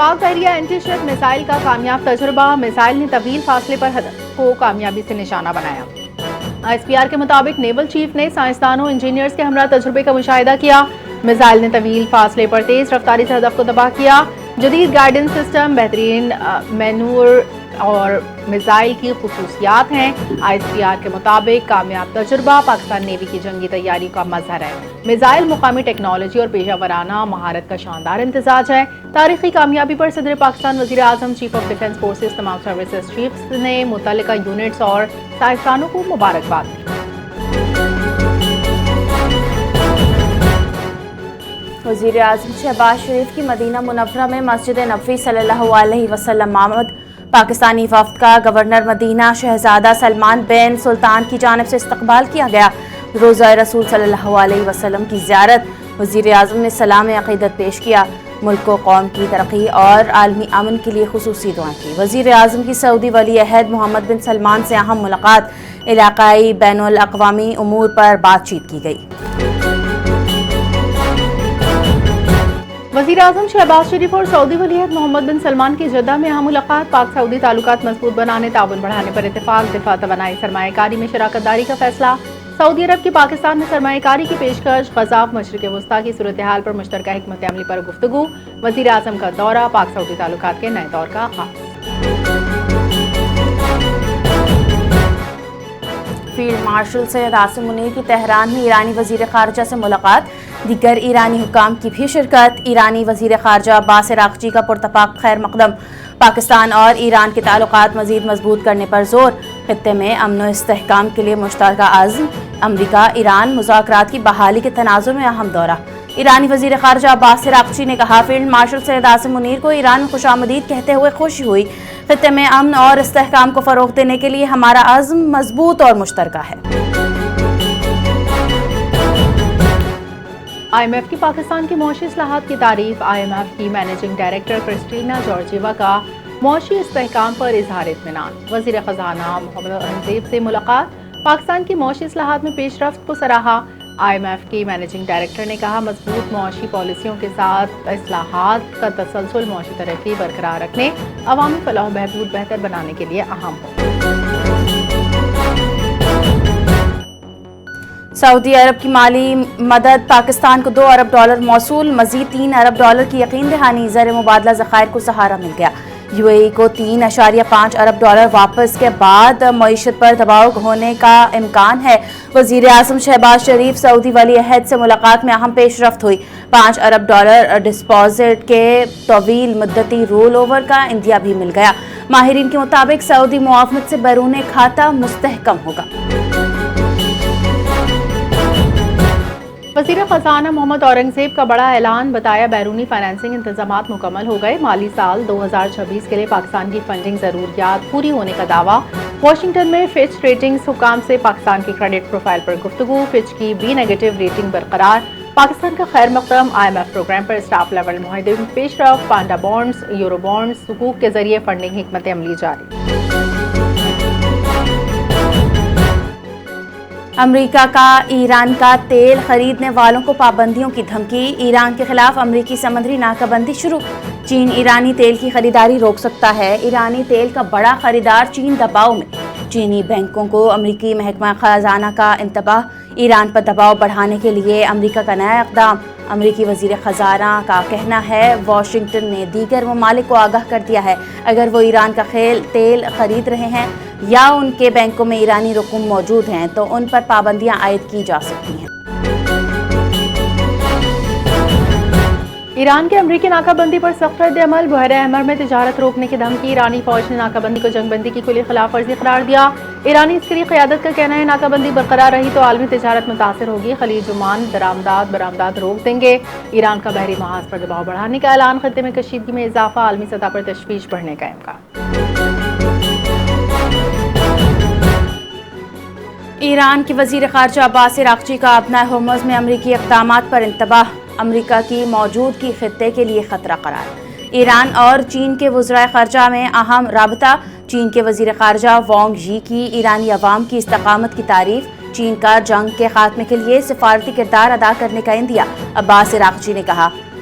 پاک بحریہ اینٹی شپ میزائل کا کامیاب تجربہ، میزائل نے طویل فاصلے پر ہدف کو کامیابی سے نشانہ بنایا۔ ISPR کے مطابق نیول چیف نے سائنسدانوں انجینئرز کے ہمراہ تجربے کا مشاہدہ کیا۔ میزائل نے طویل فاصلے پر تیز رفتاری سے ہدف کو تباہ کیا۔ جدید گائیڈنس سسٹم، بہترین مینور اور میزائل کی خصوصیات ہیں۔ ISPR کے مطابق کامیاب تجربہ پاکستان نیوی کی جنگی تیاری کا مظہر ہے۔ میزائل مقامی ٹیکنالوجی اور پیشہ ورانہ مہارت کا شاندار امتزاج ہے۔ تاریخی کامیابی پر صدر پاکستان، وزیر اعظم، چیف آف ڈیفنس فورسز، تمام سروسز چیفز نے متعلقہ یونٹس اور سائنسدانوں کو مبارکباد دی۔ وزیر اعظم شہباز شریف کی مدینہ منورہ میں مسجد نبوی صلی اللہ علیہ وسلم آمد۔ پاکستانی وفد کا گورنر مدینہ شہزادہ سلمان بن سلطان کی جانب سے استقبال کیا گیا۔ روضہ رسول صلی اللہ علیہ وسلم کی زیارت، وزیر اعظم نے سلام عقیدت پیش کیا، ملک و قوم کی ترقی اور عالمی امن کے لیے خصوصی دعائیں کی۔ وزیر اعظم کی سعودی ولی عہد محمد بن سلمان سے اہم ملاقات، علاقائی بین الاقوامی امور پر بات چیت کی گئی۔ وزیر اعظم شہباز شریف اور سعودی ولی عہد محمد بن سلمان کی جدہ میں اہم ملاقات، پاک سعودی تعلقات مضبوط بنانے، تعاون بڑھانے پر اتفاق، دفاع، توانائی، سرمایہ کاری میں شراکت داری کا فیصلہ، سعودی عرب کی پاکستان میں سرمایہ کاری کی پیشکش، غزاف مشرق وسطیٰ کی صورتحال پر مشترکہ حکمت عملی پر گفتگو، وزیر اعظم کا دورہ، پاک سعودی تعلقات کے نئے دور کا آغاز۔ فیلڈ مارشل سید عاصم منیر کی تہران میں ایرانی وزیر خارجہ سے ملاقات، دیگر ایرانی حکام کی بھی شرکت۔ ایرانی وزیر خارجہ عباس عراقچی کا پرتپاک خیر مقدم، پاکستان اور ایران کے تعلقات مزید مضبوط کرنے پر زور، خطے میں امن و استحکام کے لیے مشترکہ عزم، امریکا ایران مذاکرات کی بحالی کے تناظر میں اہم دورہ۔ ایرانی وزیر خارجہ عباس عراقچی نے کہا، فیلڈ مارشل سید عاصم منیر کو ایران میں خوش آمدید کہتے ہوئے خوشی ہوئی، خطے میں امن اور استحکام کو فروغ دینے کے لیے ہمارا عزم مضبوط اور مشترکہ ہے۔ IMF کی پاکستان کی معاشی اصلاحات کی تعریف، IMF کی مینیجنگ ڈائریکٹر کرسٹینا جارجیوا کا معاشی استحکام پر اظہار اطمینان۔ وزیر خزانہ محمد اورنگزیب سے ملاقات، پاکستان کی معاشی اصلاحات میں پیش رفت کو سراہا۔ IMF کی مینیجنگ ڈائریکٹر نے کہا، مضبوط معاشی پالیسیوں کے ساتھ اصلاحات کا تسلسل معاشی ترقی برقرار رکھنے، عوامی فلاح و بہبود بہتر بنانے کے لیے اہم ہو۔ سعودی عرب کی مالی مدد، پاکستان کو $2 ارب موصول، مزید $3 ارب کی یقین دہانی، زر مبادلہ ذخائر کو سہارا مل گیا۔ UAE کو $3.5 ارب واپس کے بعد معیشت پر دباؤ ہونے کا امکان ہے۔ وزیر اعظم شہباز شریف سعودی ولی عہد سے ملاقات میں اہم پیش رفت ہوئی۔ $5 ارب ڈسپازٹ کے طویل مدتی رول اوور کا عندیہ بھی مل گیا۔ ماہرین کے مطابق سعودی معاونت سے بیرون کھاتہ مستحکم ہوگا۔ وزیر خزانہ محمد اورنگزیب کا بڑا اعلان، بتایا بیرونی فائنانسنگ انتظامات مکمل ہو گئے، مالی سال 2026 کے لیے پاکستان کی فنڈنگ ضروریات پوری ہونے کا دعویٰ۔ واشنگٹن میں فچ ریٹنگز حکام سے پاکستان کی کریڈٹ پروفائل پر گفتگو، فچ کی B نیگیٹو ریٹنگ برقرار۔ پاکستان کا خیر مقدم، IMF programme per staff level معاہدے میں پیش رفت، پانڈا بانڈز، یورو بانڈز، حقوق کے ذریعے فنڈنگ حکمت عملی جاری۔ امریکہ کا ایران کا تیل خریدنے والوں کو پابندیوں کی دھمکی، ایران کے خلاف امریکی سمندری ناکہ بندی شروع، چین ایرانی تیل کی خریداری روک سکتا ہے، ایرانی تیل کا بڑا خریدار چین دباؤ میں، چینی بینکوں کو امریکی محکمہ خزانہ کا انتباہ، ایران پر دباؤ بڑھانے کے لیے امریکہ کا نیا اقدام، امریکی وزیر خزانہ کا کہنا ہے واشنگٹن نے دیگر ممالک کو آگاہ کر دیا ہے اگر وہ ایران کا تیل خرید رہے ہیں یا ان کے بینکوں میں ایرانی رقوم موجود ہیں تو ان پر پابندیاں عائد کی جا سکتی ہیں۔ ایران کے امریکی ناکہ بندی پر سخت رد عمل، بحیرہ احمر میں تجارت روکنے کی دھمکی، ایرانی فوج نے ناکہ بندی کو جنگ بندی کی کھلی خلاف ورزی قرار دیا۔ ایرانی عسکری قیادت کا کہنا ہے ناکہ بندی برقرار رہی تو عالمی تجارت متاثر ہوگی، خلیج عمان برآمدات روک دیں گے۔ ایران کا بحری محاذ پر دباؤ بڑھانے کا اعلان، خطے میں کشیدگی میں اضافہ، عالمی سطح پر تشویش بڑھنے کا امکان۔ ایران کے وزیر خارجہ عباس عراقچی کا ابنائے ہرمز میں امریکی اقدامات پر انتباہ، امریکہ کی موجودگی خطے کے لیے خطرہ قرار۔ ایران اور چین کے وزرائے خارجہ میں اہم رابطہ، چین کے وزیر خارجہ وانگ یی کی ایرانی عوام کی استقامت کی تعریف، چین کا جنگ کے خاتمے کے لیے سفارتی کردار ادا کرنے کا عندیہ۔ عباس عراقچی نے کہا